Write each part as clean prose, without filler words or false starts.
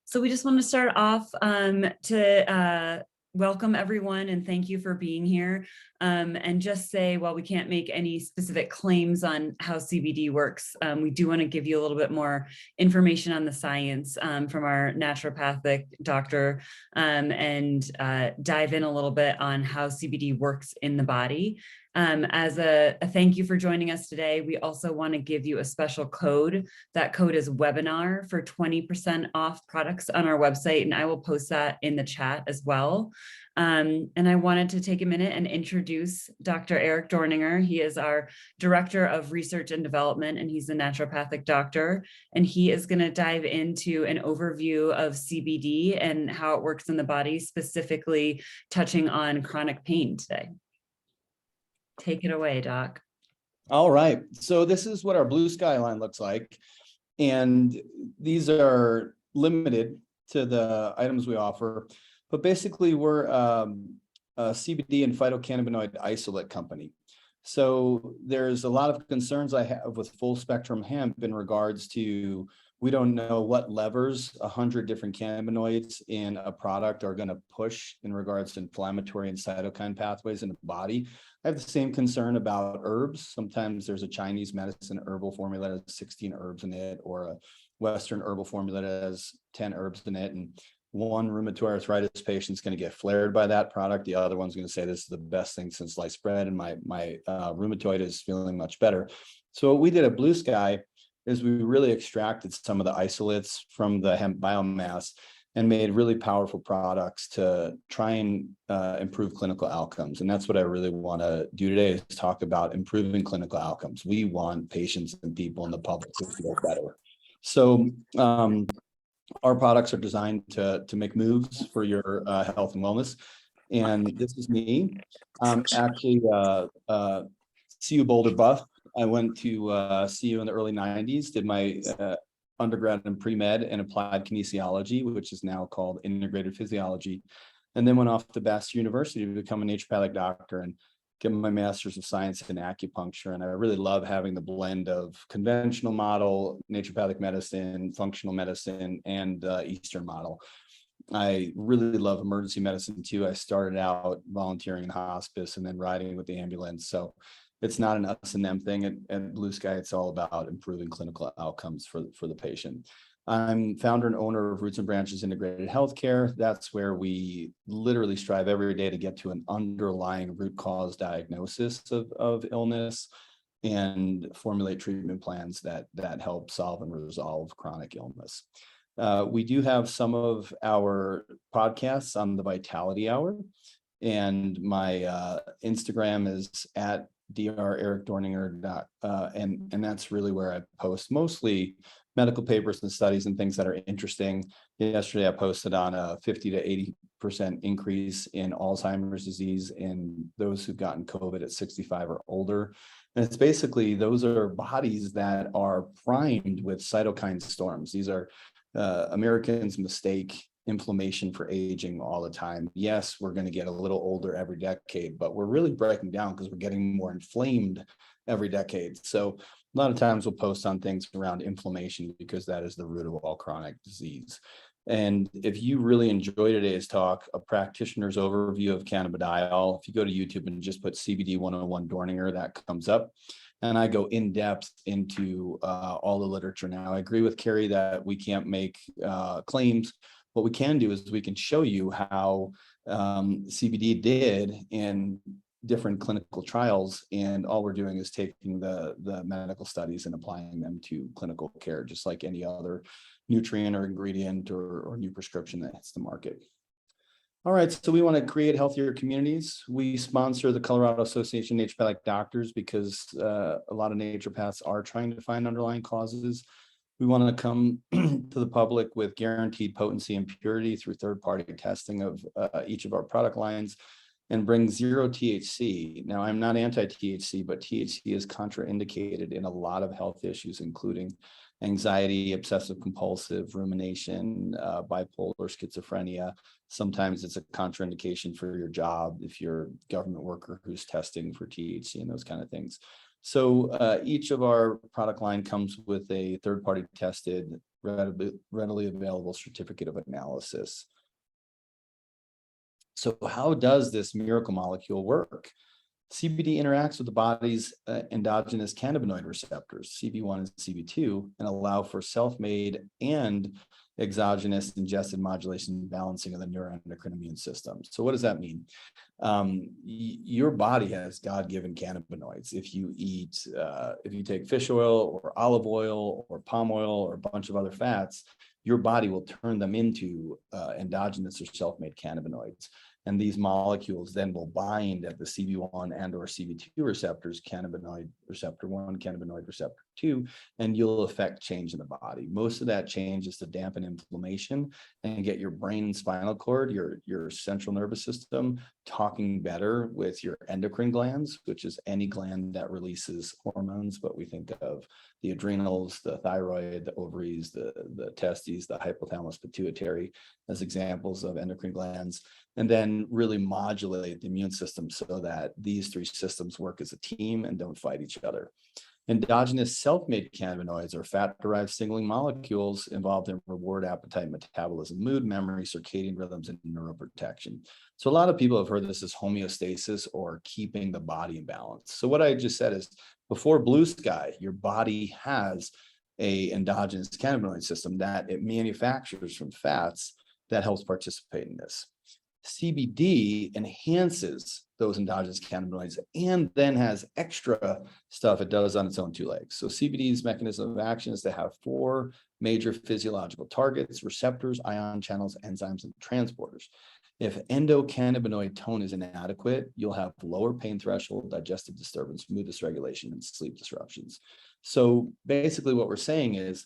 So we just want to start off to welcome everyone and thank you for being here. And just say, while we can't make any specific claims on how CBD works, we do want to give you a little bit more information on the science from our naturopathic doctor and dive in a little bit on how CBD works in the body. As a thank you for joining us today, we also want to give you a special code. That code is webinar for 20% off products on our website, and I will post that in the chat as well. And I wanted to take a minute and introduce Dr. Eric Dorninger. He is our Director of Research and Development, and he's a naturopathic doctor. And he is going to dive into an overview of CBD and how it works in the body, specifically touching on chronic pain today. Take it away, Doc. All right. So this is what our blue sky line looks like. And these are limited to the items we offer. But basically, we're a CBD and phytocannabinoid isolate company. So there's a lot of concerns I have with full spectrum hemp in regards to, we don't know what levers 100 different cannabinoids in a product are going to push in regards to inflammatory and cytokine pathways in the body. I have the same concern about herbs. Sometimes there's a Chinese medicine herbal formula that has 16 herbs in it, or a Western herbal formula that has 10 herbs in it. And one rheumatoid arthritis patient is going to get flared by that product. The other one's going to say this is the best thing since sliced bread, and my rheumatoid is feeling much better. So what we did at Blue Sky is we really extracted some of the isolates from the hemp biomass and made really powerful products to try and improve clinical outcomes. And that's what I really want to do today, is talk about improving clinical outcomes. We want patients and people in the public to feel better. So our products are designed to make moves for your health and wellness. And this is me. Actually, CU Boulder buff. I went to CU in the early 90s, did my undergrad in pre-med and applied kinesiology, which is now called integrated physiology, and then went off to Bass University to become a naturopathic doctor and get my master's of science in acupuncture. And I really love having the blend of conventional model, naturopathic medicine, functional medicine, and Eastern model. I really love emergency medicine too. I started out volunteering in hospice and then riding with the ambulance. So it's not an us and them thing at Blue Sky. It's all about improving clinical outcomes for the patient. I'm founder and owner of Roots and Branches Integrated Healthcare. That's where we literally strive every day to get to an underlying root cause diagnosis of illness and formulate treatment plans that help solve and resolve chronic illness. We do have some of our podcasts on the Vitality Hour, and my Instagram is at Dr. Eric Dorninger, and that's really where I post mostly medical papers and studies and things that are interesting. Yesterday, I posted on a 50 to 80% increase in Alzheimer's disease in those who've gotten COVID at 65 or older. And it's basically, those are bodies that are primed with cytokine storms. These are Americans mistake inflammation for aging all the time. Yes, we're going to get a little older every decade, but we're really breaking down because we're getting more inflamed every decade. So a lot of times we'll post on things around inflammation because that is the root of all chronic disease. And if you really enjoy today's talk, a practitioner's overview of cannabidiol, if you go to YouTube and just put CBD 101 Dorninger, that comes up. And I go in depth into all the literature now. I agree with Carrie that we can't make claims. What we can do is we can show you how CBD did in different clinical trials, and all we're doing is taking the medical studies and applying them to clinical care, just like any other nutrient or ingredient or new prescription that hits the market. All right, so we want to create healthier communities. We sponsor the Colorado Association of Naturopathic Doctors because a lot of naturopaths are trying to find underlying causes. We want to come to the public with guaranteed potency and purity through third-party testing of each of our product lines, and bring zero THC. Now, I'm not anti-THC, but THC is contraindicated in a lot of health issues, including anxiety, obsessive compulsive, rumination, bipolar, schizophrenia. Sometimes it's a contraindication for your job if you're a government worker who's testing for THC and those kind of things. So each of our product line comes with a third-party tested readily available certificate of analysis. So how does this miracle molecule work? CBD interacts with the body's endogenous cannabinoid receptors, CB1 and CB2, and allow for self-made and exogenous ingested modulation and balancing of the neuroendocrine immune system. So what does that mean? Your body has God-given cannabinoids. If you take fish oil or olive oil or palm oil or a bunch of other fats, your body will turn them into endogenous or self-made cannabinoids. And these molecules then will bind at the CB1 and or CB2 receptors, cannabinoid receptor 1, cannabinoid receptor 2, and you'll affect change in the body. Most of that change is to dampen inflammation and get your brain and spinal cord, your central nervous system, talking better with your endocrine glands, which is any gland that releases hormones, but we think of the adrenals, the thyroid, the ovaries, the testes, the hypothalamus pituitary as examples of endocrine glands, and then really modulate the immune system so that these three systems work as a team and don't fight each other. Endogenous self-made cannabinoids are fat-derived signaling molecules involved in reward, appetite, metabolism, mood, memory, circadian rhythms, and neuroprotection. So a lot of people have heard this as homeostasis or keeping the body in balance. So what I just said is before blue sky, your body has a endogenous cannabinoid system that it manufactures from fats that helps participate in this. CBD enhances those endogenous cannabinoids and then has extra stuff it does on its own two legs. So CBD's mechanism of action is to have 4 major physiological targets: receptors, ion channels, enzymes, and transporters. If endocannabinoid tone is inadequate, you'll have lower pain threshold, digestive disturbance, mood dysregulation, and sleep disruptions. So basically what we're saying is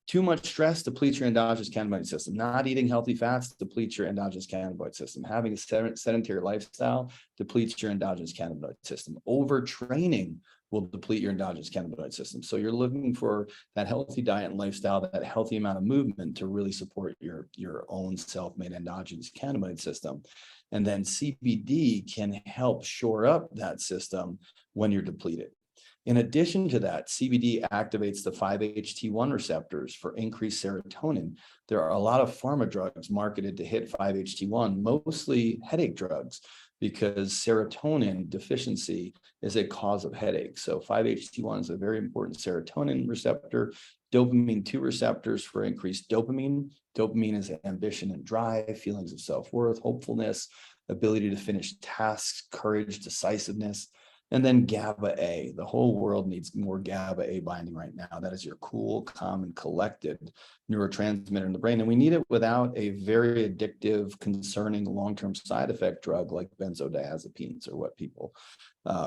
too much stress depletes your endogenous cannabinoid system. Not eating healthy fats depletes your endogenous cannabinoid system. Having a sedentary lifestyle depletes your endogenous cannabinoid system. Overtraining will deplete your endogenous cannabinoid system. So you're looking for that healthy diet and lifestyle, that healthy amount of movement to really support your own self-made endogenous cannabinoid system. And then CBD can help shore up that system when you're depleted. In addition to that, CBD activates the 5-HT1 receptors for increased serotonin. There are a lot of pharma drugs marketed to hit 5-HT1, mostly headache drugs, because serotonin deficiency is a cause of headache. So 5-HT1 is a very important serotonin receptor. Dopamine 2 receptors for increased dopamine. Dopamine is ambition and drive, feelings of self-worth, hopefulness, ability to finish tasks, courage, decisiveness. And then GABA A. The whole world needs more GABA A binding right now. That is your cool, calm, and collected neurotransmitter in the brain. And we need it without a very addictive, concerning long-term side effect drug like benzodiazepines, or what people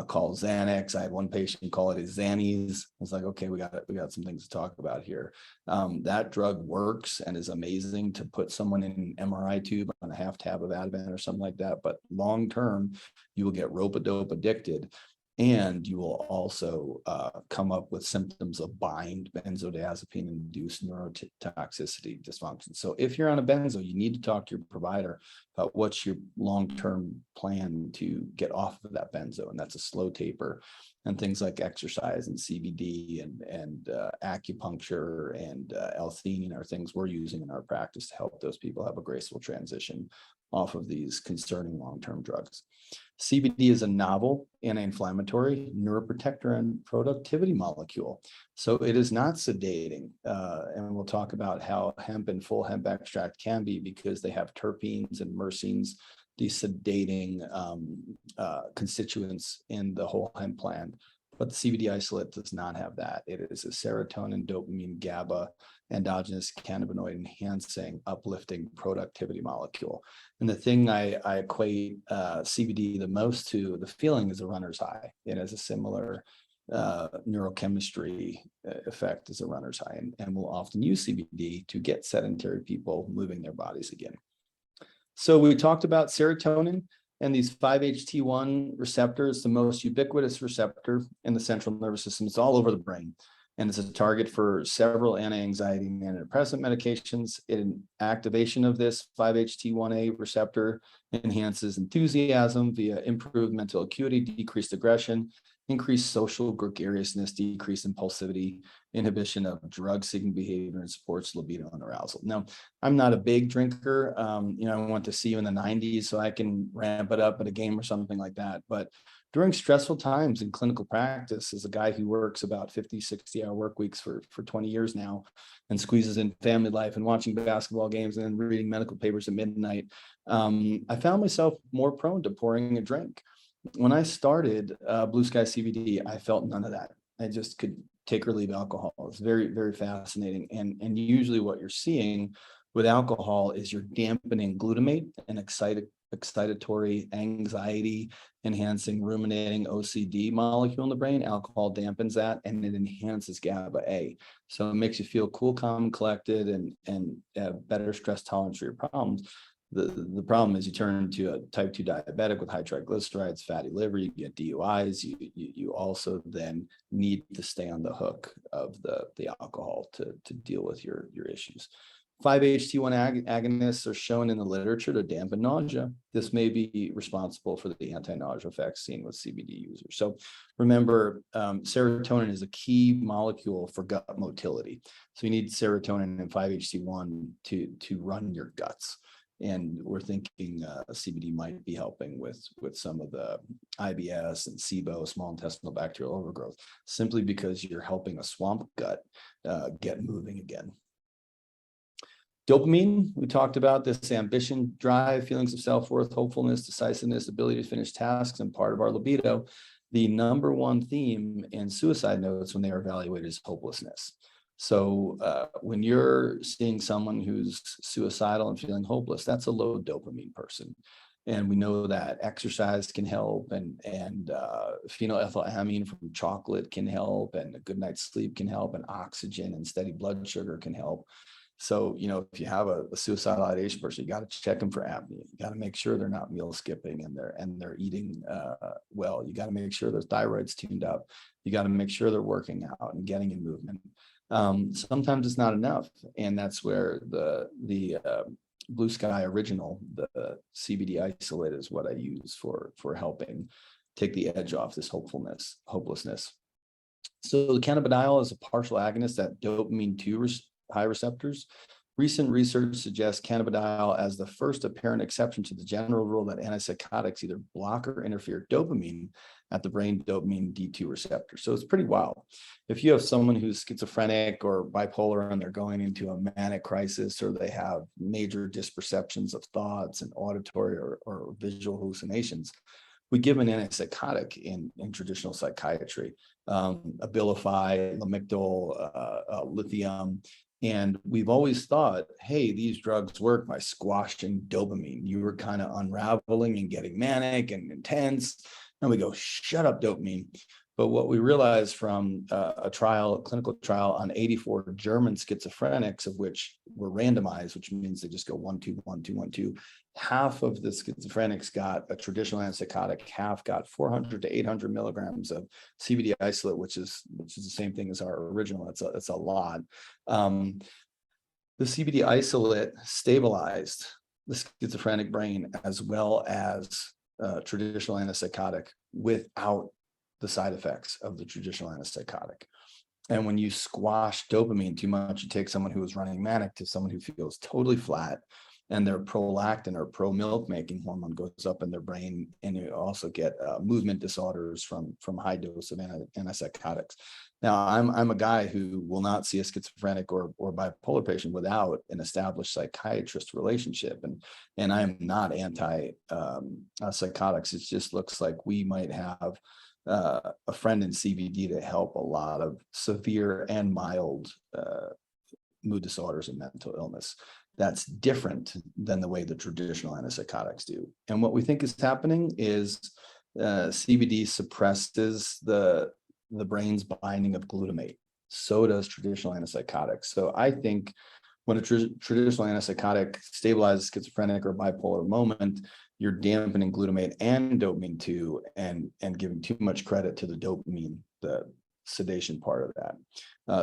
call Xanax. I had one patient call it a Xannies. I was like, okay, we got some things to talk about here. That drug works and is amazing to put someone in an MRI tube on a half tab of Ativan or something like that. But long-term, you will get rope-a-dope addicted. And you will also come up with symptoms of bind, benzodiazepine-induced neurotoxicity dysfunction. So if you're on a benzo, you need to talk to your provider about what's your long-term plan to get off of that benzo. And that's a slow taper, and things like exercise and CBD and acupuncture and L-theanine are things we're using in our practice to help those people have a graceful transition off of these concerning long-term drugs. CBD is a novel anti-inflammatory, neuroprotector, and productivity molecule. So it is not sedating. And we'll talk about how hemp and full hemp extract can be, because they have terpenes and myrcene, these sedating constituents in the whole hemp plant. But the CBD isolate does not have that. It is a serotonin, dopamine, GABA, endogenous cannabinoid enhancing, uplifting productivity molecule. And the thing I equate CBD the most to, the feeling, is a runner's high. It has a similar neurochemistry effect as a runner's high, and we'll often use CBD to get sedentary people moving their bodies again. So we talked about serotonin. And these 5-HT1 receptors, the most ubiquitous receptor in the central nervous system. It's all over the brain, and it's a target for several anti-anxiety and antidepressant medications. Activation of this 5-HT1A receptor enhances enthusiasm via improved mental acuity, decreased aggression, increased social gregariousness, decreased impulsivity, inhibition of drug-seeking behavior, and supports libido and arousal. Now, I'm not a big drinker. I want to see you in the 90s so I can ramp it up at a game or something like that. But during stressful times in clinical practice, as a guy who works about 50, 60-hour work weeks for 20 years now and squeezes in family life and watching basketball games and then reading medical papers at midnight, I found myself more prone to pouring a drink. When I started Blue Sky CBD, I felt none of that. I just could take or leave alcohol. It's very, very fascinating. And usually what you're seeing with alcohol is you're dampening glutamate and excitatory anxiety, enhancing ruminating OCD molecule in the brain. Alcohol dampens that and it enhances GABA A. So it makes you feel cool, calm, and collected and better stress tolerance for your problems. The problem is you turn into a type 2 diabetic with high triglycerides, fatty liver, you get DUIs, you also then need to stay on the hook of the alcohol to deal with your issues. 5-HT1 agonists are shown in the literature to dampen nausea. This may be responsible for the anti-nausea effects seen with CBD users. So remember, serotonin is a key molecule for gut motility. So you need serotonin and 5-HT1 to run your guts. And we're thinking CBD might be helping with some of the IBS and SIBO, small intestinal bacterial overgrowth, simply because you're helping a swamp gut get moving again. Dopamine, we talked about this: ambition, drive, feelings of self-worth, hopefulness, decisiveness, ability to finish tasks, and part of our libido. The number one theme in suicide notes when they are evaluated is hopelessness. So when you're seeing someone who's suicidal and feeling hopeless, that's a low dopamine person. And we know that exercise can help, and phenylethylamine from chocolate can help, and a good night's sleep can help, and oxygen and steady blood sugar can help. So, if you have a suicidal ideation person, you got to check them for apnea. You got to make sure they're not meal skipping and they're eating well. You got to make sure their thyroid's tuned up. You got to make sure they're working out and getting in movement. Sometimes it's not enough, and that's where the Blue Sky Original, the CBD isolate, is what I use for helping take the edge off this hopelessness. So the cannabidiol is a partial agonist at dopamine 2 high receptors. Recent research suggests cannabidiol as the first apparent exception to the general rule that antipsychotics either block or interfere dopamine at the brain dopamine D2 receptor. So it's pretty wild. If you have someone who's schizophrenic or bipolar and they're going into a manic crisis, or they have major disperceptions of thoughts and auditory or visual hallucinations, we give an antipsychotic in traditional psychiatry, Abilify, Lamictal, lithium. And we've always thought, hey, these drugs work by squashing dopamine. You were kind of unraveling and getting manic and intense. And we go, shut up, dopamine. But what we realized from a clinical trial on 84 German schizophrenics, of which were randomized, which means they just go 1, 2, 1, 2, 1, 2. Half of the schizophrenics got a traditional antipsychotic, half got 400 to 800 milligrams of CBD isolate, which is the same thing as our original. It's a lot. The CBD isolate stabilized the schizophrenic brain as well as traditional antipsychotic without the side effects of the traditional antipsychotic. And when you squash dopamine too much, you take someone who is running manic to someone who feels totally flat, and their prolactin or pro-milk making hormone goes up in their brain, and you also get movement disorders from high dose of antipsychotics. Now, I'm a guy who will not see a schizophrenic or bipolar patient without an established psychiatrist relationship, and I am not anti psychotics. It just looks like we might have a friend in CBD to help a lot of severe and mild mood disorders and mental illness. That's different than the way the traditional antipsychotics do. And what we think is happening is CBD suppresses the brain's binding of glutamate. So does traditional antipsychotics. So I think when a traditional antipsychotic stabilizes schizophrenic or bipolar moment, you're dampening glutamate and dopamine too, and giving too much credit to the dopamine, the sedation part of that.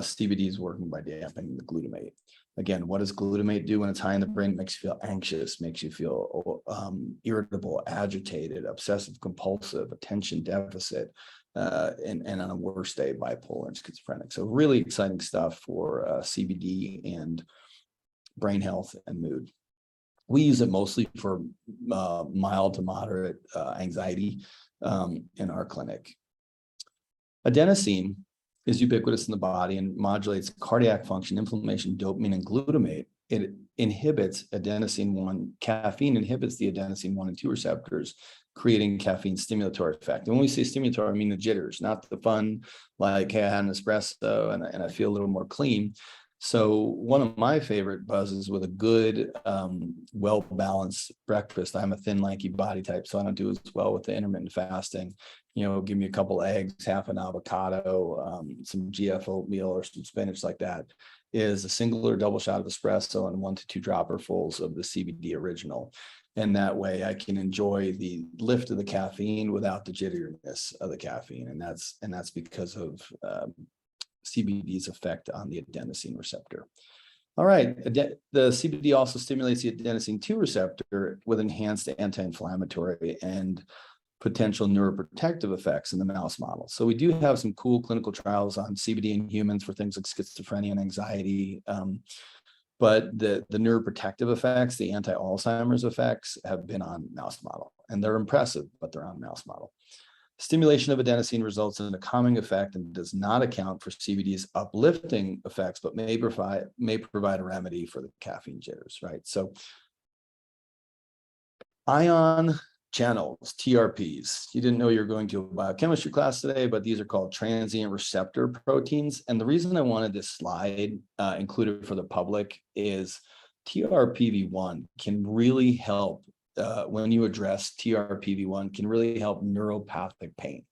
CBD is working by dampening the glutamate. Again, what does glutamate do when it's high in the brain? It makes you feel anxious, makes you feel irritable, agitated, obsessive compulsive, attention deficit, and on a worse day, bipolar and schizophrenic. So really exciting stuff for CBD and brain health and mood. We use it mostly for mild to moderate anxiety in our clinic. Adenosine is ubiquitous in the body and modulates cardiac function, inflammation, dopamine, and glutamate. It inhibits adenosine 1. Caffeine inhibits the adenosine 1 and 2 receptors, creating caffeine stimulatory effect. And when we say stimulatory, I mean the jitters, not the fun, like, hey, I had an espresso and I feel a little more clean. So one of my favorite buzzes with a good, well-balanced breakfast. I'm a thin, lanky body type, so I don't do as well with the intermittent fasting. Give me a couple eggs, half an avocado, some GF oatmeal or some spinach like that, is a single or double shot of espresso and 1 to 2 dropperfuls of the CBD original. And that way I can enjoy the lift of the caffeine without the jitteriness of the caffeine. And that's because of CBD's effect on the adenosine receptor. All right, the CBD also stimulates the adenosine 2 receptor with enhanced anti-inflammatory and potential neuroprotective effects in the mouse model. So we do have some cool clinical trials on CBD in humans for things like schizophrenia and anxiety. But the neuroprotective effects, the anti-Alzheimer's effects, have been on mouse model, and they're impressive, but they're on mouse model. Stimulation of adenosine results in a calming effect and does not account for CBD's uplifting effects, but may provide a remedy for the caffeine jitters, right? So ion channels, TRPs. You didn't know you were going to a biochemistry class today, but these are called transient receptor proteins. And the reason I wanted this slide included for the public is TRPV1 can really help when you address TRPV1 can really help neuropathic pain.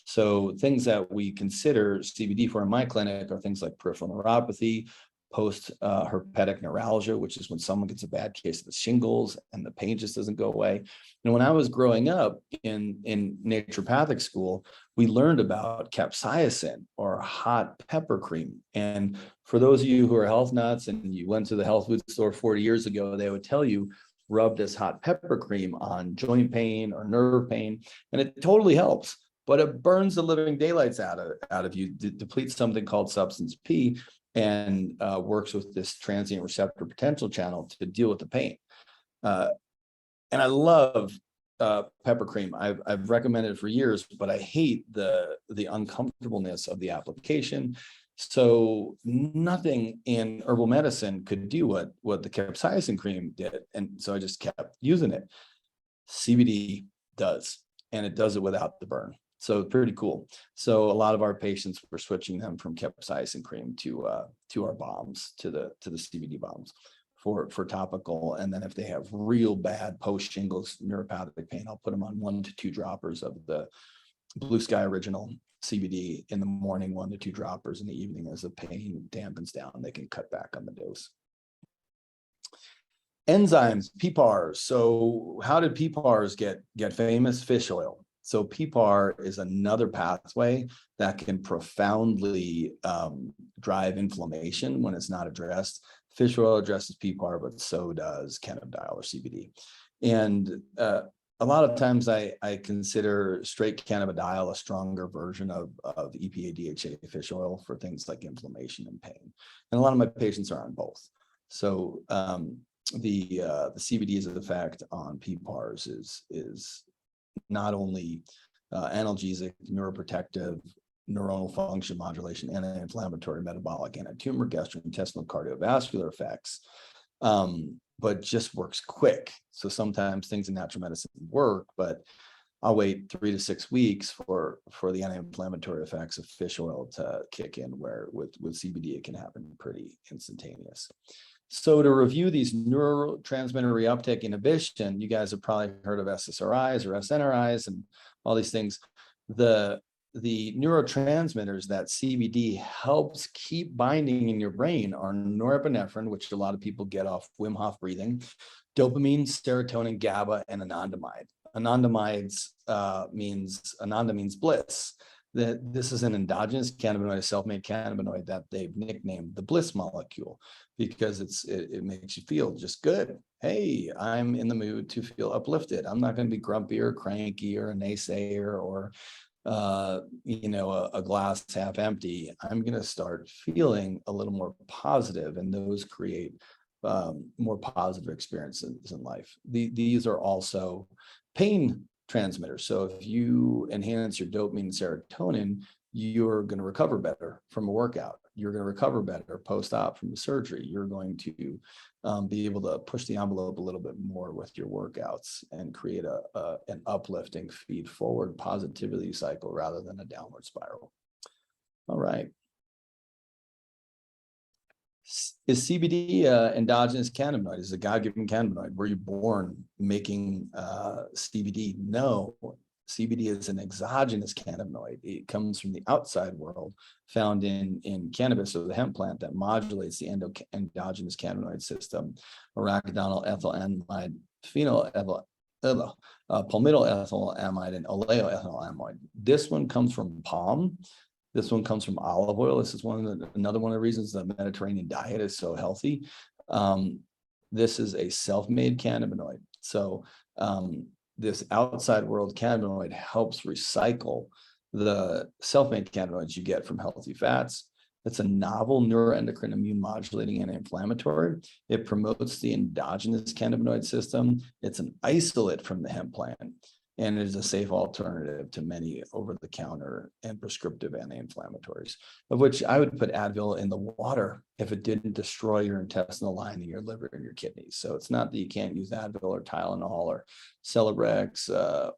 So things that we consider CBD for in my clinic are things like peripheral neuropathy, post-herpetic neuralgia, which is when someone gets a bad case of the shingles and the pain just doesn't go away. And when I was growing up in naturopathic school, we learned about capsaicin or hot pepper cream. And for those of you who are health nuts and you went to the health food store 40 years ago, they would tell you, rub this hot pepper cream on joint pain or nerve pain, and it totally helps, but it burns the living daylights out of you, depletes something called substance P, and works with this transient receptor potential channel to deal with the pain. And I love pepper cream. I've recommended it for years, but I hate the uncomfortableness of the application. So nothing in herbal medicine could do what the capsaicin cream did. And so I just kept using it. CBD does, and it does it without the burn. So pretty cool. So a lot of our patients were switching them from capsaicin cream to our bombs, to the CBD bombs for topical. And then if they have real bad post shingles neuropathic pain, I'll put them on 1 to 2 droppers of the Blue Sky Original CBD in the morning, 1 to 2 droppers in the evening. As the pain dampens down, they can cut back on the dose. Enzymes, PPARs. So how did PPARs get famous? Fish oil. So PPAR is another pathway that can profoundly drive inflammation when it's not addressed. Fish oil addresses PPAR, but so does cannabidiol or CBD. And a lot of times I consider straight cannabidiol a stronger version of EPA DHA fish oil for things like inflammation and pain. And a lot of my patients are on both. So the CBD's effect on PPARs is not only analgesic, neuroprotective, neuronal function modulation, anti-inflammatory, metabolic, anti-tumor, gastrointestinal, cardiovascular effects, but just works quick. So sometimes things in natural medicine work, but I'll wait 3 to 6 weeks for the anti-inflammatory effects of fish oil to kick in, where with CBD, it can happen pretty instantaneous. So to review these neurotransmitter reuptake inhibition, you guys have probably heard of SSRIs or SNRIs and all these things. The neurotransmitters that CBD helps keep binding in your brain are norepinephrine, which a lot of people get off Wim Hof breathing, dopamine, serotonin, GABA, and anandamide. Ananda means bliss. This is an endogenous cannabinoid, a self-made cannabinoid that they've nicknamed the bliss molecule because it makes you feel just good. Hey, I'm in the mood to feel uplifted. I'm not going to be grumpy or cranky or a naysayer or a glass half empty, I'm going to start feeling a little more positive, and those create more positive experiences in life. These are also pain transmitters. So if you enhance your dopamine and serotonin, you're going to recover better from a workout. You're going to recover better post-op from the surgery. You're going to be able to push the envelope a little bit more with your workouts and create an uplifting feed forward positivity cycle rather than a downward spiral. All right. Is CBD endogenous cannabinoid? Is a God-given cannabinoid? Were you born making CBD? No. CBD is an exogenous cannabinoid. It comes from the outside world, found in cannabis, or the hemp plant, that modulates the endogenous cannabinoid system, arachidonyl ethylamide, palmityl ethylamide, and oleoethylamide. This one comes from palm. This one comes from olive oil. This is another one of the reasons the Mediterranean diet is so healthy. This is a self-made cannabinoid. So this outside world cannabinoid helps recycle the self-made cannabinoids you get from healthy fats. It's a novel neuroendocrine immune modulating anti-inflammatory. It promotes the endogenous cannabinoid system. It's an isolate from the hemp plant, and it is a safe alternative to many over-the-counter and prescriptive anti-inflammatories, of which I would put Advil in the water if it didn't destroy your intestinal lining, your liver, and your kidneys. So it's not that you can't use Advil or Tylenol or Celebrex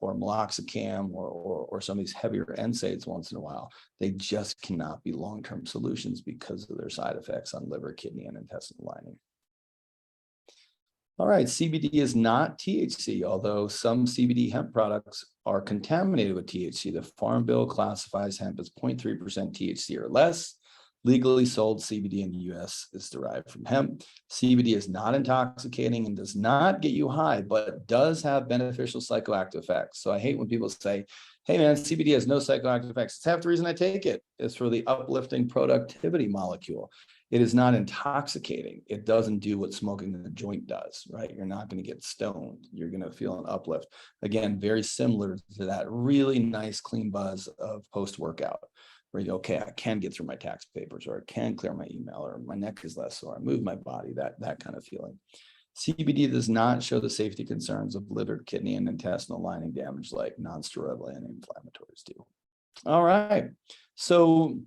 or Meloxicam or some of these heavier NSAIDs once in a while. They just cannot be long-term solutions because of their side effects on liver, kidney, and intestinal lining. All right, CBD is not THC, although some CBD hemp products are contaminated with THC. The Farm Bill classifies hemp as 0.3% THC or less. Legally sold CBD in the US is derived from hemp. CBD is not intoxicating and does not get you high, but does have beneficial psychoactive effects. So I hate when people say, hey man, CBD has no psychoactive effects. It's half the reason I take it is for the uplifting productivity molecule. It is not intoxicating. It doesn't do what smoking a joint does, right? You're not going to get stoned. You're going to feel an uplift. Again, very similar to that really nice clean buzz of post-workout, where you go, okay, I can get through my tax papers, or I can clear my email, or my neck is less sore, I move my body, that kind of feeling. CBD does not show the safety concerns of liver, kidney, and intestinal lining damage like non-steroidal anti-inflammatories do. All right. So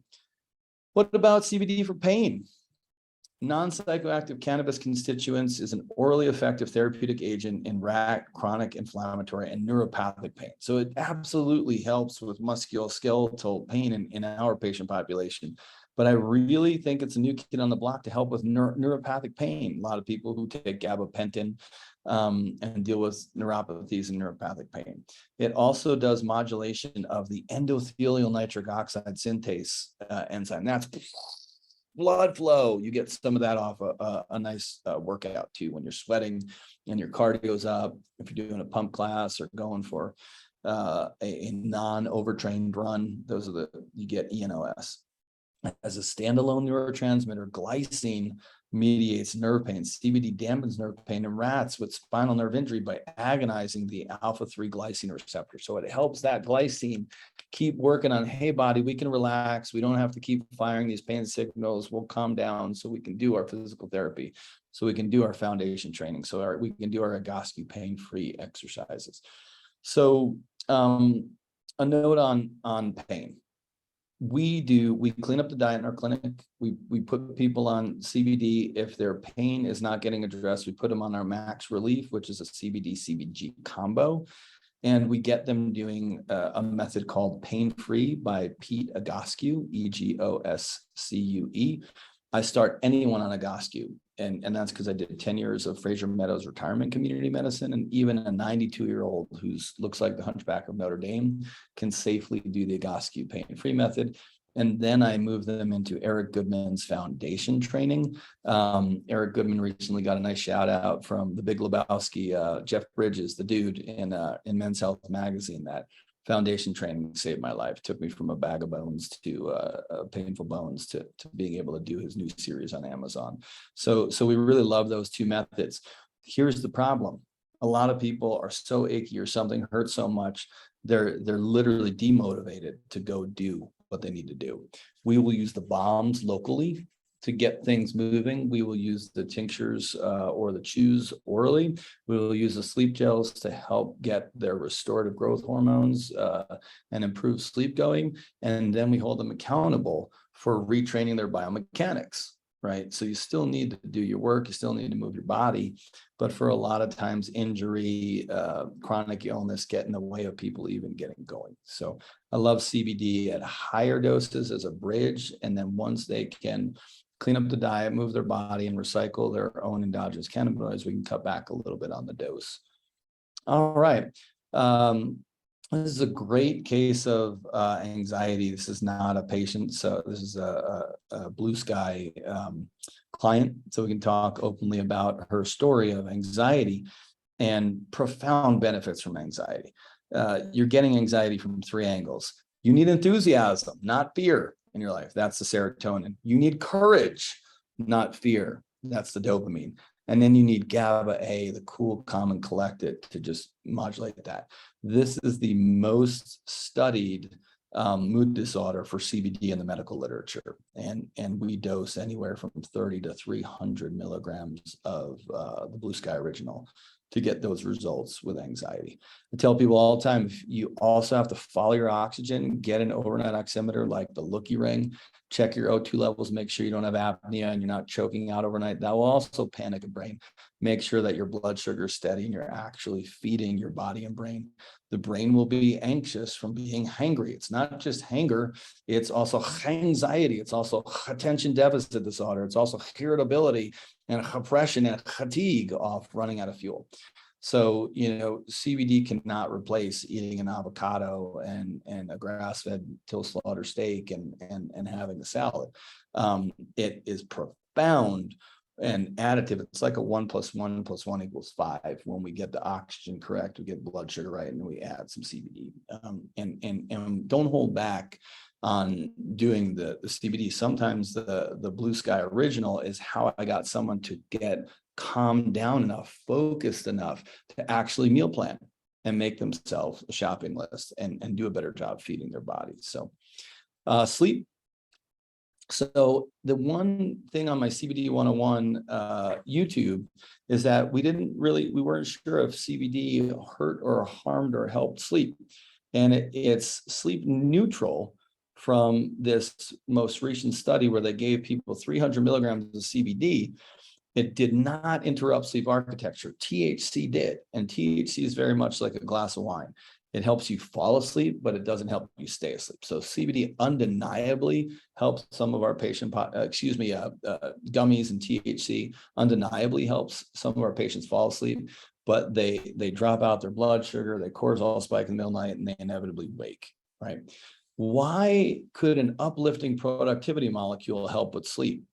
what about CBD for pain? Non-psychoactive cannabis constituents is an orally effective therapeutic agent in chronic inflammatory and neuropathic pain. So it absolutely helps with musculoskeletal pain in our patient population. But I really think it's a new kid on the block to help with neuropathic pain. A lot of people who take gabapentin and deal with neuropathies and neuropathic pain. It also does modulation of the endothelial nitric oxide synthase enzyme. That's blood flow. You get some of that off a nice workout too, when you're sweating and your cardio's up. If you're doing a pump class or going for a non-overtrained run, you get ENOS. As a standalone neurotransmitter, glycine mediates nerve pain. CBD dampens nerve pain in rats with spinal nerve injury by agonizing the alpha-3 glycine receptor. So it helps that glycine keep working on, hey, body, we can relax. We don't have to keep firing these pain signals. We'll calm down so we can do our physical therapy, so we can do our foundation training, so we can do our Egoscue pain-free exercises. So a note on pain. We clean up the diet in our clinic. We put people on CBD. If their pain is not getting addressed, we put them on our max relief, which is a CBD CBG combo. And we get them doing a method called Pain Free by Pete Egoscue, Egoscue. I start anyone on Egoscue. And that's because I did 10 years of Fraser Meadows retirement community medicine. And even a 92-year-old who looks like the Hunchback of Notre Dame can safely do the Egoscue pain-free method. And then I moved them into Eric Goodman's foundation training. Eric Goodman recently got a nice shout out from the Big Lebowski, Jeff Bridges, the dude in Men's Health magazine. That foundation training saved my life. Took me from a bag of bones to painful bones to being able to do his new series on Amazon. So we really love those two methods. Here's the problem. A lot of people are so achy or something hurts so much, they're literally demotivated to go do what they need to do. We will use the bombs locally to get things moving. We will use the tinctures or the chews orally. We will use the sleep gels to help get their restorative growth hormones and improve sleep going. And then we hold them accountable for retraining their biomechanics, right? So you still need to do your work, you still need to move your body, but for a lot of times injury, chronic illness get in the way of people even getting going. So I love CBD at higher doses as a bridge. And then once they can clean up the diet, move their body, and recycle their own endogenous cannabinoids, we can cut back a little bit on the dose. All right. This is a great case of anxiety. This is not a patient. So this is a Blue Sky client. So we can talk openly about her story of anxiety and profound benefits from anxiety. You're getting anxiety from 3 angles. You need enthusiasm, not fear in your life. That's the serotonin. You need courage, not fear. That's the dopamine. And then you need GABA A, the cool, calm, and collected to just modulate that. This is the most studied mood disorder for CBD in the medical literature. And we dose anywhere from 30 to 300 milligrams of the Blue Sky Original to get those results with anxiety. I tell people all the time, you also have to follow your oxygen, get an overnight oximeter like the Looky Ring, check your O2 levels, make sure you don't have apnea and you're not choking out overnight. That will also panic a brain. Make sure that your blood sugar is steady and you're actually feeding your body and brain. The brain will be anxious from being hangry. It's not just hanger, it's also anxiety. It's also attention deficit disorder. It's also irritability and depression and fatigue off running out of fuel. So, CBD cannot replace eating an avocado and a grass-fed till slaughter steak and having a salad. It is profound and additive. It's like a 1 + 1 + 1 = 5. When we get the oxygen correct, we get blood sugar right, and we add some CBD. And don't hold back on doing the CBD. Sometimes the Blue Sky Original is how I got someone to get calmed down enough, focused enough to actually meal plan and make themselves a shopping list and do a better job feeding their bodies. So sleep. So the one thing on my CBD 101 YouTube is that we weren't sure if CBD hurt or harmed or helped sleep. And it's sleep neutral from this most recent study where they gave people 300 milligrams of CBD. It did not interrupt sleep architecture. THC did. And THC is very much like a glass of wine. It helps you fall asleep, but it doesn't help you stay asleep. So CBD undeniably helps some of our gummies and THC undeniably helps some of our patients fall asleep, but they drop out their blood sugar, they cortisol spike in the middle of the night, and they inevitably wake, right? Why could an uplifting productivity molecule help with sleep?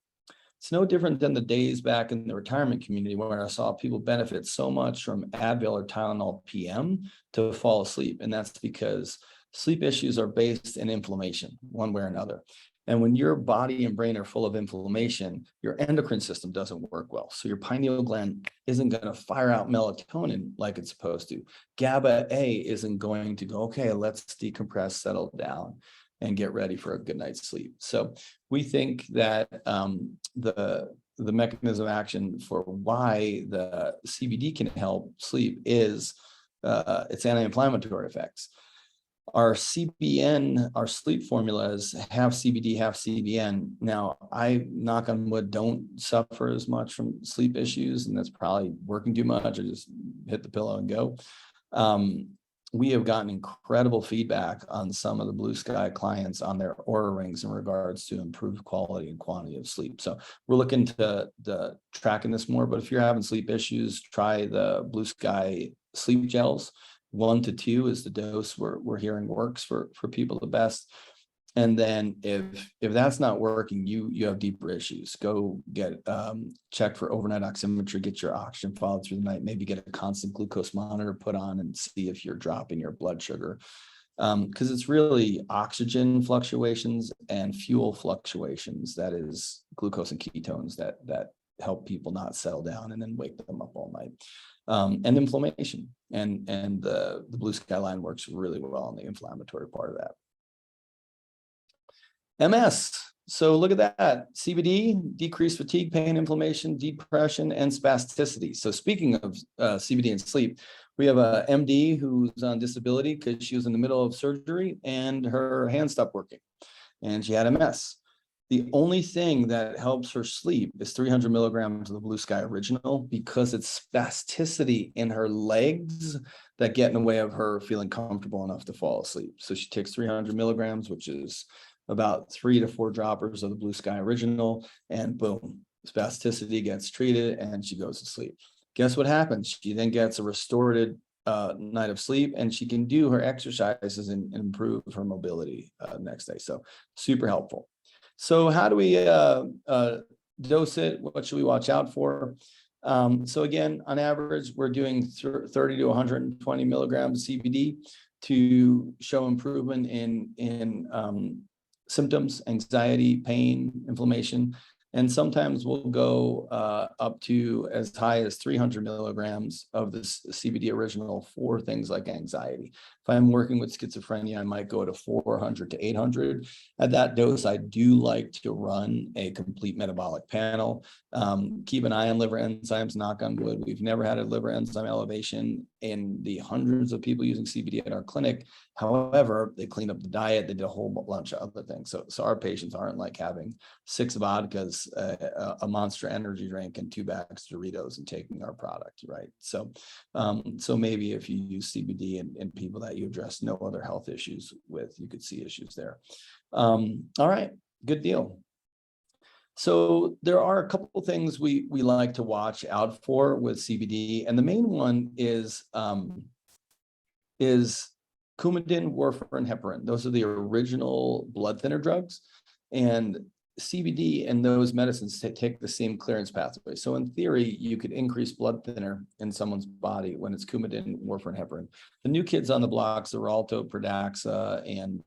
It's no different than the days back in the retirement community where I saw people benefit so much from Advil or Tylenol PM to fall asleep. And that's because sleep issues are based in inflammation, one way or another. And when your body and brain are full of inflammation, your endocrine system doesn't work well. So your pineal gland isn't going to fire out melatonin like it's supposed to. GABA A isn't going to go, okay, let's decompress, settle down, and get ready for a good night's sleep. So we think that the mechanism of action for why the CBD can help sleep is its anti-inflammatory effects. Our CBN, our sleep formulas have CBD, have CBN. Now, I, knock on wood, don't suffer as much from sleep issues, and that's probably working too much. I just hit the pillow and go. We have gotten incredible feedback on some of the Blue Sky clients on their Oura rings in regards to improved quality and quantity of sleep. So we're looking to tracking this more, but if you're having sleep issues, try the Blue Sky sleep gels. 1 to 2 is the dose we're hearing works for people the best. And then if that's not working, you have deeper issues, go get checked for overnight oximetry, get your oxygen followed through the night, maybe get a constant glucose monitor put on and see if you're dropping your blood sugar. Because it's really oxygen fluctuations and fuel fluctuations, that is glucose and ketones that help people not settle down and then wake them up all night. And inflammation, and the Blue Sky line works really well on the inflammatory part of that. MS. So look at that. CBD, decreased fatigue, pain, inflammation, depression, and spasticity. So speaking of CBD and sleep, we have a MD who's on disability because she was in the middle of surgery and her hand stopped working and she had MS. The only thing that helps her sleep is 300 milligrams of the Blue Sky Original, because it's spasticity in her legs that get in the way of her feeling comfortable enough to fall asleep. So she takes 300 milligrams, which is about 3 to 4 droppers of the Blue Sky Original, and boom, spasticity gets treated and she goes to sleep. Guess what happens? She then gets a restorative night of sleep, and she can do her exercises and improve her mobility next day. So super helpful. So how do we dose it? What should we watch out for? So again, on average, we're doing 30 to 120 milligrams CBD to show improvement in symptoms, anxiety, pain, inflammation. And sometimes we'll go up to as high as 300 milligrams of this CBD Original for things like anxiety. If I'm working with schizophrenia, I might go to 400 to 800. At that dose, I do like to run a complete metabolic panel. Keep an eye on liver enzymes, knock on wood. We've never had a liver enzyme elevation in the hundreds of people using CBD at our clinic. However, they cleaned up the diet. They did a whole bunch of other things. So our patients aren't like having 6 vodkas, a Monster energy drink, and 2 bags of Doritos and taking our product, right? So maybe if you use CBD in people that you address no other health issues with, you could see issues there. All right, good deal. So there are a couple of things we like to watch out for with CBD, and the main one is Coumadin, warfarin, and heparin. Those are the original blood thinner drugs, and CBD and those medicines take the same clearance pathway. So in theory, you could increase blood thinner in someone's body when it's Coumadin, warfarin, heparin. The new kids on the blocks, Xarelto, Pradaxa, and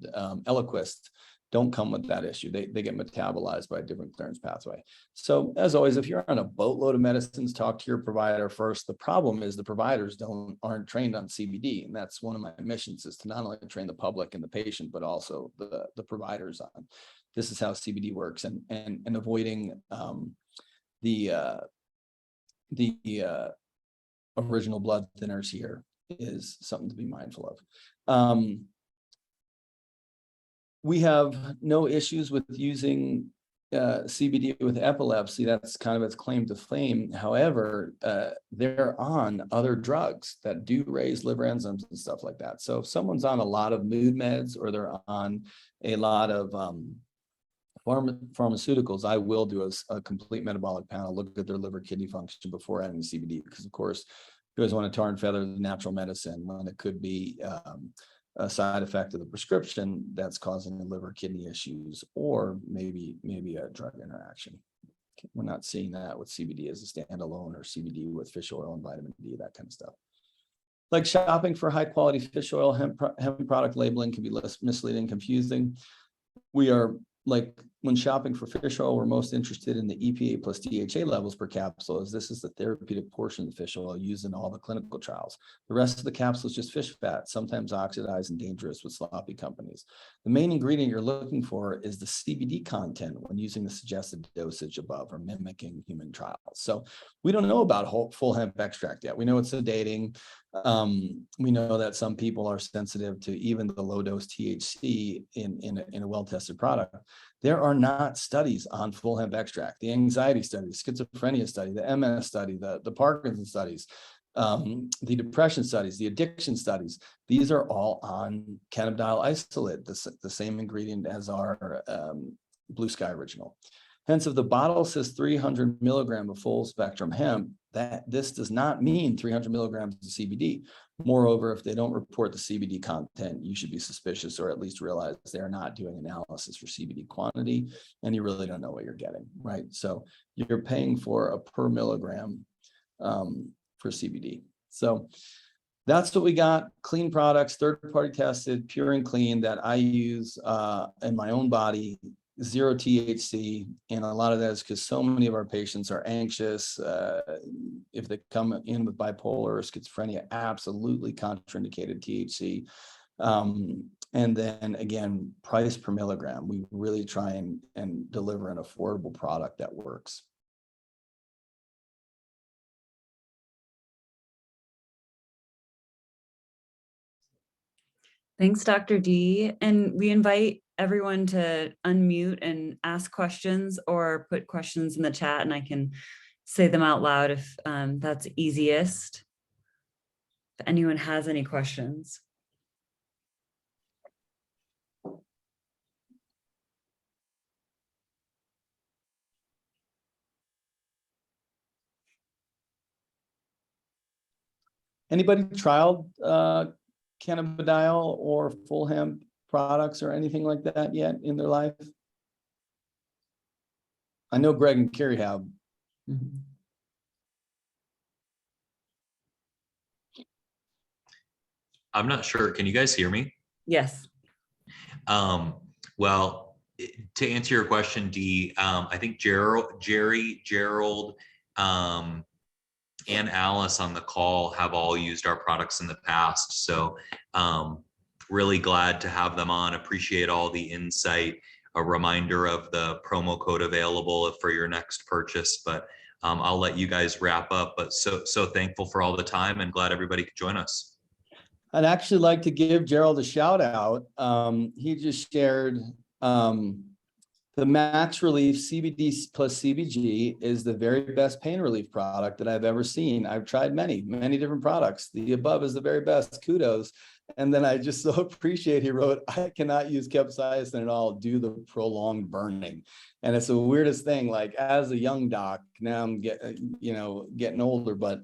Eliquis, don't come with that issue. They get metabolized by a different clearance pathway. So as always, if you're on a boatload of medicines, talk to your provider first. The problem is the providers aren't trained on CBD. And that's one of my missions, is to not only train the public and the patient, but also the providers on this is how CBD works, and avoiding the original blood thinners here is something to be mindful of. We have no issues with using CBD with epilepsy. That's kind of its claim to fame. However, they're on other drugs that do raise liver enzymes and stuff like that. So if someone's on a lot of mood meds, or they're on a lot of pharmaceuticals, I will do a complete metabolic panel, look at their liver kidney function before adding CBD, because of course you always want to tar and feather the natural medicine when it could be a side effect of the prescription that's causing the liver kidney issues, or maybe a drug interaction. We're not seeing that with CBD as a standalone, or CBD with fish oil and vitamin D, that kind of stuff. Like shopping for high quality fish oil, hemp product labeling can be less misleading, confusing. We are, like, when shopping for fish oil, we're most interested in the EPA plus DHA levels per capsule, as this is the therapeutic portion of the fish oil used in all the clinical trials. The rest of the capsule is just fish fat, sometimes oxidized and dangerous with sloppy companies. The main ingredient you're looking for is the CBD content when using the suggested dosage above, or mimicking human trials. So we don't know about full hemp extract yet. We know it's sedating. We know that some people are sensitive to even the low dose THC in a well-tested product. There are not studies on full hemp extract. The anxiety study, the schizophrenia study, the MS study, the Parkinson studies, the depression studies, the addiction studies, these are all on cannabidiol isolate, the same ingredient as our Blue Sky Original. Hence, if the bottle says 300 milligram of full spectrum hemp, this does not mean 300 milligrams of CBD. Moreover, if they don't report the CBD content, you should be suspicious, or at least realize they're not doing analysis for CBD quantity, and you really don't know what you're getting, right? So you're paying for a per milligram for CBD. So that's what we got. Clean products, third-party tested, pure and clean, that I use in my own body zero THC, and a lot of that is because so many of our patients are anxious. If they come in with bipolar or schizophrenia, absolutely contraindicated THC. And then again, price per milligram. We really try and deliver an affordable product that works. Thanks, Dr. D. And we invite everyone to unmute and ask questions or put questions in the chat, and I can say them out loud if that's easiest. If anyone has any questions. Anybody trialed cannabidiol or full hemp products or anything like that yet in their life? I know Greg and Carrie have. Mm-hmm. I'm not sure. Can you guys hear me? Yes. Well, to answer your question, Dee, I think Gerald, and Alice on the call have all used our products in the past. So really glad to have them on. Appreciate all the insight. A reminder of the promo code available for your next purchase, but I'll let you guys wrap up. But so thankful for all the time and glad everybody could join us. I'd actually like to give Gerald a shout out. He just shared the Max Relief CBD plus CBG is the very best pain relief product that I've ever seen. I've tried many different products. The above is the very best. Kudos. And then I just so appreciate, he wrote, I cannot use capsaicin at all due to the prolonged burning. And it's the weirdest thing, like as a young doc, now I'm getting older, but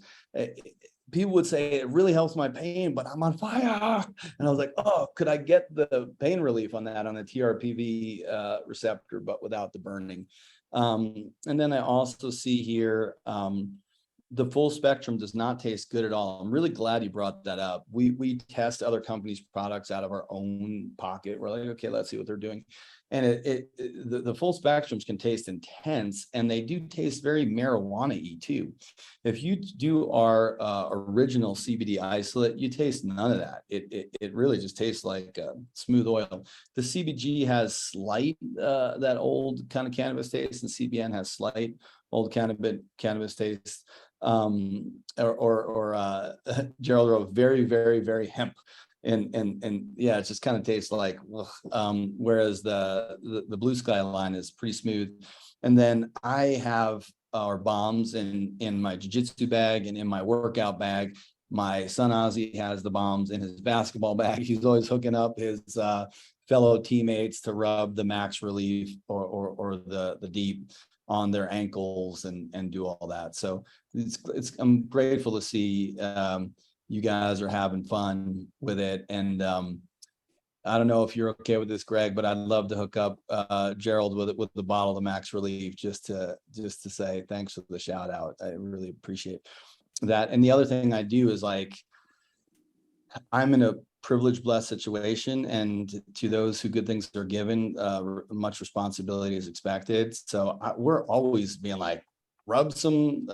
people would say it really helps my pain, but I'm on fire. And I was like, oh, could I get the pain relief on that on the TRPV receptor, but without the burning? And then I also see here, the full spectrum does not taste good at all. I'm really glad you brought that up. We test other companies' products out of our own pocket. We're like, okay, let's see what they're doing. And the full spectrums can taste intense, and they do taste very marijuana-y too. If you do our original CBD isolate, you taste none of that. It really just tastes like smooth oil. The CBG has slight that old kind of cannabis taste, and CBN has slight old cannabis taste. Gerald wrote very, very, very hemp. And yeah, it just kind of tastes like, whereas the Blue Sky line is pretty smooth. And then I have our bombs in my jiu-jitsu bag and in my workout bag. My son Ozzy has the bombs in his basketball bag. He's always hooking up his fellow teammates to rub the Max Relief or the Deep on their ankles and do all that. So I'm grateful to see you guys are having fun with it. And I don't know if you're okay with this, Greg, but I'd love to hook up Gerald with the bottle of Max Relief just to say thanks for the shout out. I really appreciate that. And the other thing I do is, like, I'm in a privileged, blessed situation, and to those who good things are given, much responsibility is expected. So we're always being like, rub some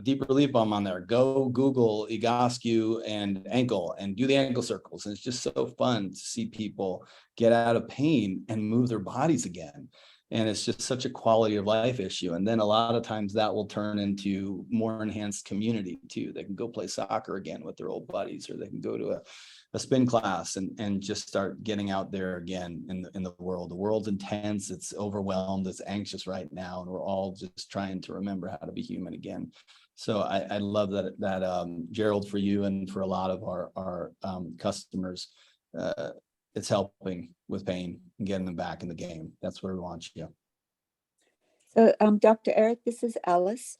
deep relief balm on there. Go Google Egoscue and ankle and do the ankle circles. And it's just so fun to see people get out of pain and move their bodies again. And it's just such a quality of life issue. And then a lot of times that will turn into more enhanced community too. They can go play soccer again with their old buddies, or they can go to a spin class and just start getting out there again in the world. The world's intense, it's overwhelmed, it's anxious right now, and we're all just trying to remember how to be human again. So I love that Gerald, for you and for a lot of our customers, it's helping with pain and getting them back in the game. That's where we want you. So Dr. Eric, this is Alice.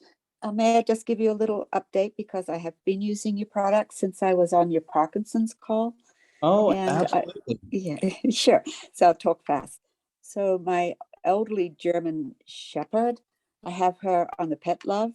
May I just give you a little update, because I have been using your product since I was on your Parkinson's call. Oh, and absolutely. Yeah, sure. So I'll talk fast. So my elderly German Shepherd, I have her on the Pet Love,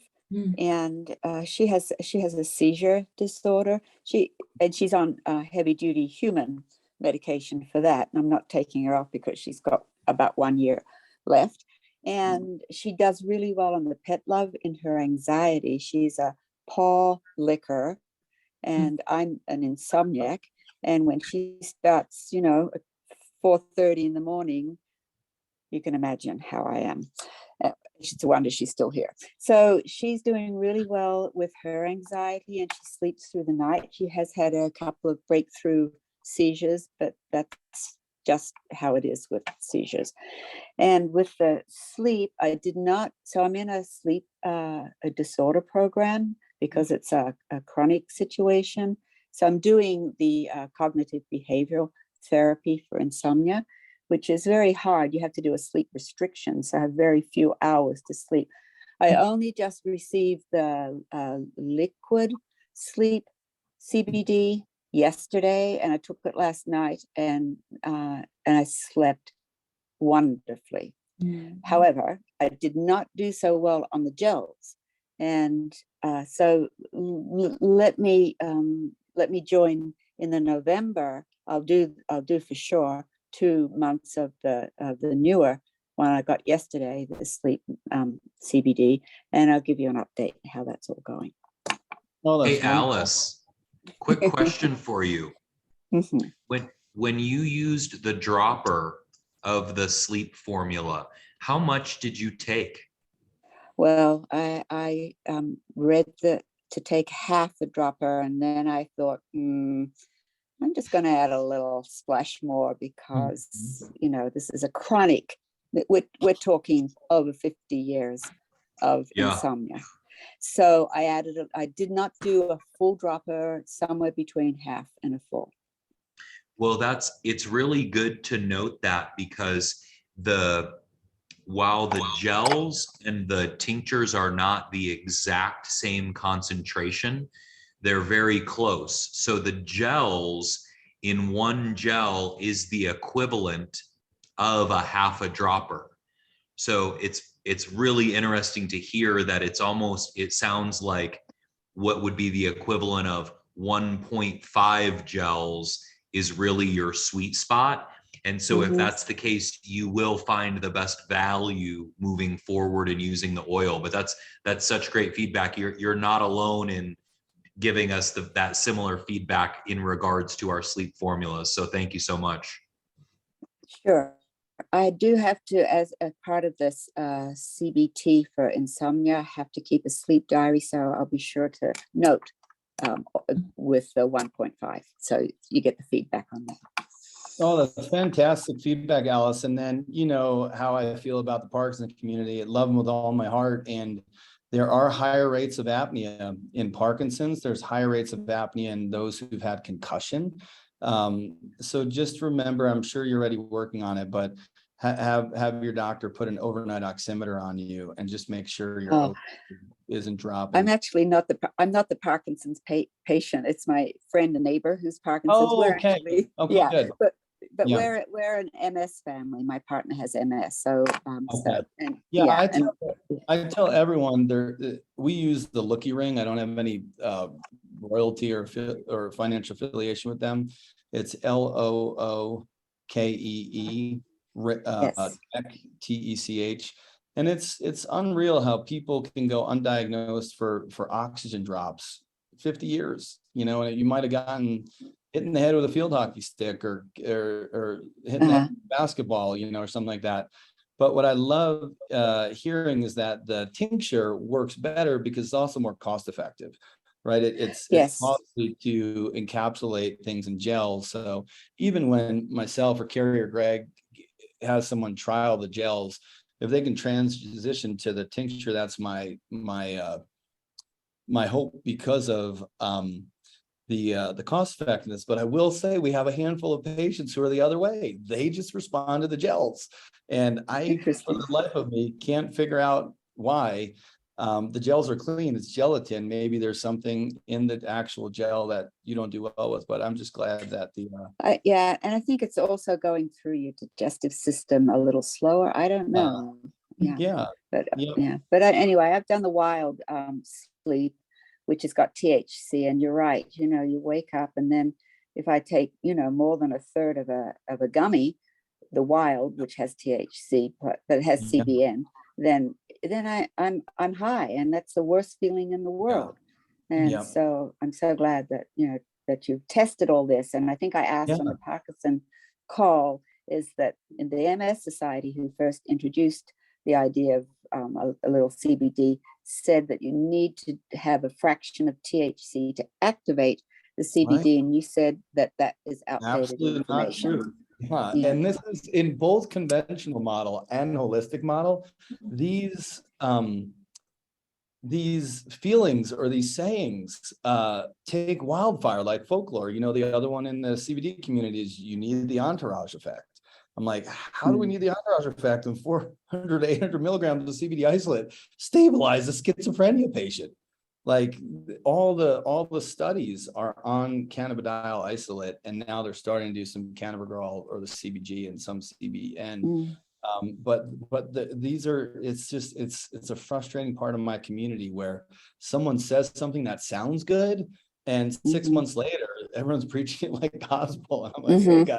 and she has a seizure disorder. She's on heavy duty human medication for that, and I'm not taking her off because she's got about 1 year left. And she does really well on the Pet Love in her anxiety. She's a paw licker, and I'm an insomniac. And when she starts, you know, at 4:30 in the morning, you can imagine how I am. It's a wonder she's still here. So she's doing really well with her anxiety, and she sleeps through the night. She has had a couple of breakthrough seizures, but that's just how it is with seizures. And with the sleep, I did not, so I'm in a sleep a disorder program because it's a chronic situation. So I'm doing the cognitive behavioral therapy for insomnia, which is very hard. You have to do a sleep restriction, so I have very few hours to sleep. I only just received the liquid sleep CBD yesterday, and I took it last night, and I slept wonderfully. However, I did not do so well on the gels, and so let me join in the November. I'll do for sure 2 months of the newer one I got yesterday, the sleep CBD, and I'll give you an update how that's all going. Oh, Hey, that's wonderful. Alice, quick question for you. When you used the dropper of the sleep formula, how much did you take? Well, I read to take half the dropper, and then I thought, I'm just going to add a little splash more because, you know, this is a chronic, we're talking over 50 years of insomnia. So I did not do a full dropper, somewhere between half and a full. Well, it's really good to note that, because while the gels and the tinctures are not the exact same concentration, they're very close. So the gels in one gel is the equivalent of a half a dropper. So it's really interesting to hear that it sounds like what would be the equivalent of 1.5 gels is really your sweet spot. And so if that's the case, you will find the best value moving forward in using the oil. But that's such great feedback. You're not alone in giving us that similar feedback in regards to our sleep formulas. So thank you so much. Sure. I do have to, as a part of this CBT for insomnia, I have to keep a sleep diary. So I'll be sure to note with the 1.5. So you get the feedback on that. Oh, that's fantastic feedback, Alice. And then, you know how I feel about the Parkinson's community. I love them with all my heart. And there are higher rates of apnea in Parkinson's. There's higher rates of apnea in those who've had concussion. So just remember, I'm sure you're already working on it, but have your doctor put an overnight oximeter on you and just make sure your O isn't dropping. I'm actually not the Parkinson's patient. It's my friend and neighbor who's Parkinson's. Oh, okay. Okay, good. But we're an MS family. My partner has MS, so I tell everyone we use the Looky Ring. I don't have any royalty or financial affiliation with them. It's LOOKEE TECH, and it's unreal how people can go undiagnosed for oxygen drops 50 years. You know, and you might have gotten hit in the head with a field hockey stick or hitting the head with basketball, you know, or something like that. But what I love hearing is that the tincture works better because it's also more cost effective, right? It's costly to encapsulate things in gels. So even when myself or Carrie or Greg has someone trial the gels, if they can transition to the tincture, that's my hope because of the cost effectiveness. But I will say we have a handful of patients who are the other way. They just respond to the gels. And I, for the life of me, can't figure out why. The gels are clean, it's gelatin. Maybe there's something in the actual gel that you don't do well with, but I'm just glad that and I think it's also going through your digestive system a little slower. I don't know. But anyway, I've done the wild sleep, which has got THC, and you're right, you know, you wake up, and then if I take, you know, more than a third of a gummy, the wild, which has THC, but has Yeah. CBN, then I'm high, and that's the worst feeling in the world. And Yeah. so I'm so glad that that you've tested all this. And I think I asked on the Parkinson call, is that in the MS Society, who first introduced the idea of a little CBD, said that you need to have a fraction of THC to activate the CBD, and you said that that is outdated Absolutely not information. true. Yeah. Yeah. And this is in both conventional model and holistic model. These feelings or these sayings take wildfire like folklore. The other one in the CBD community is you need the entourage effect. I'm like, how do we need the entourage effect when 400 to 800 milligrams of CBD isolate stabilize a schizophrenia patient? Like all the studies are on cannabidiol isolate, and now they're starting to do some cannabidiol or the CBG and some CBN. It's a frustrating part of my community where someone says something that sounds good, and 6 months later, everyone's preaching it like gospel. And I'm like, hey guys,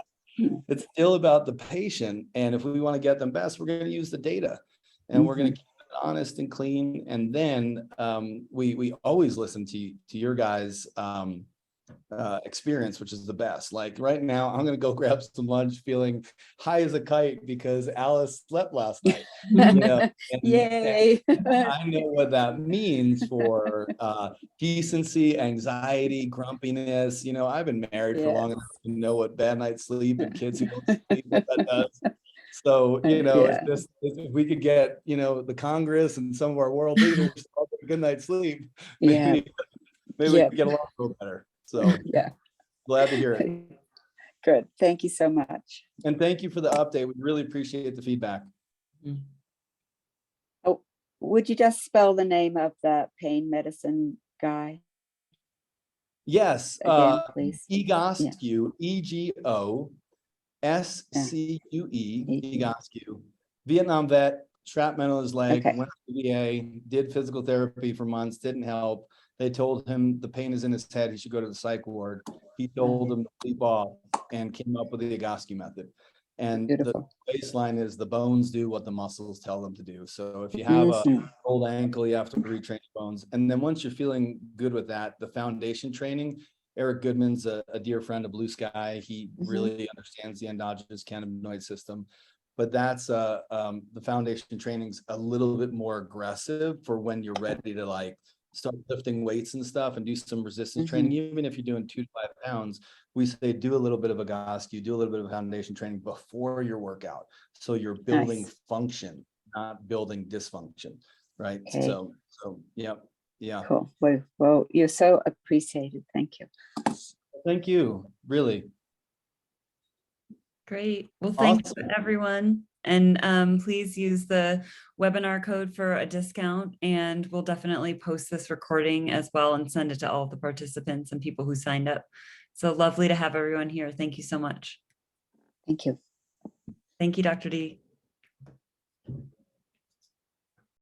it's still about the patient. And if we want to get them best, we're going to use the data, and we're going to keep it honest and clean. And then we always listen to your guys' experience, which is the best. Like right now, I'm going to go grab some lunch feeling high as a kite because Alice slept last night. Yay. I know what that means for decency, anxiety, grumpiness. I've been married for long enough to know what bad night's sleep and kids who don't sleep, what that does. So, if we could get, the Congress and some of our world leaders to all get a good night's sleep, maybe we can get along a little better. So glad to hear it. Good. Thank you so much. And thank you for the update. We really appreciate the feedback. Oh, would you just spell the name of the pain medicine guy? Yes. Again, please. Egoscue, EGOSCUE, Egoscue. Vietnam vet, shrapnel in his leg, went to the VA, did physical therapy for months, didn't help. They told him the pain is in his head, he should go to the psych ward. He told them to sleep off and came up with the Egoscue method. And the baseline is the bones do what the muscles tell them to do. So if you have a old ankle, you have to retrain your bones. And then once you're feeling good with that, the foundation training, Eric Goodman's a dear friend of Blue Sky. He really understands the endogenous cannabinoid system. But that's the foundation training's a little bit more aggressive for when you're ready to start lifting weights and stuff and do some resistance training. Even if you're doing 2 to 5 pounds, we say do a little bit of Egoscue, do a little bit of foundation training before your workout. So you're building function, not building dysfunction, right? Okay. So yeah. Cool. Well, you're so appreciated. Thank you. Thank you, really. Great. Well, thanks everyone. And please use the webinar code for a discount, and we'll definitely post this recording as well and send it to all the participants and people who signed up. So lovely to have everyone here. Thank you so much. Thank you. Thank you, Dr. D.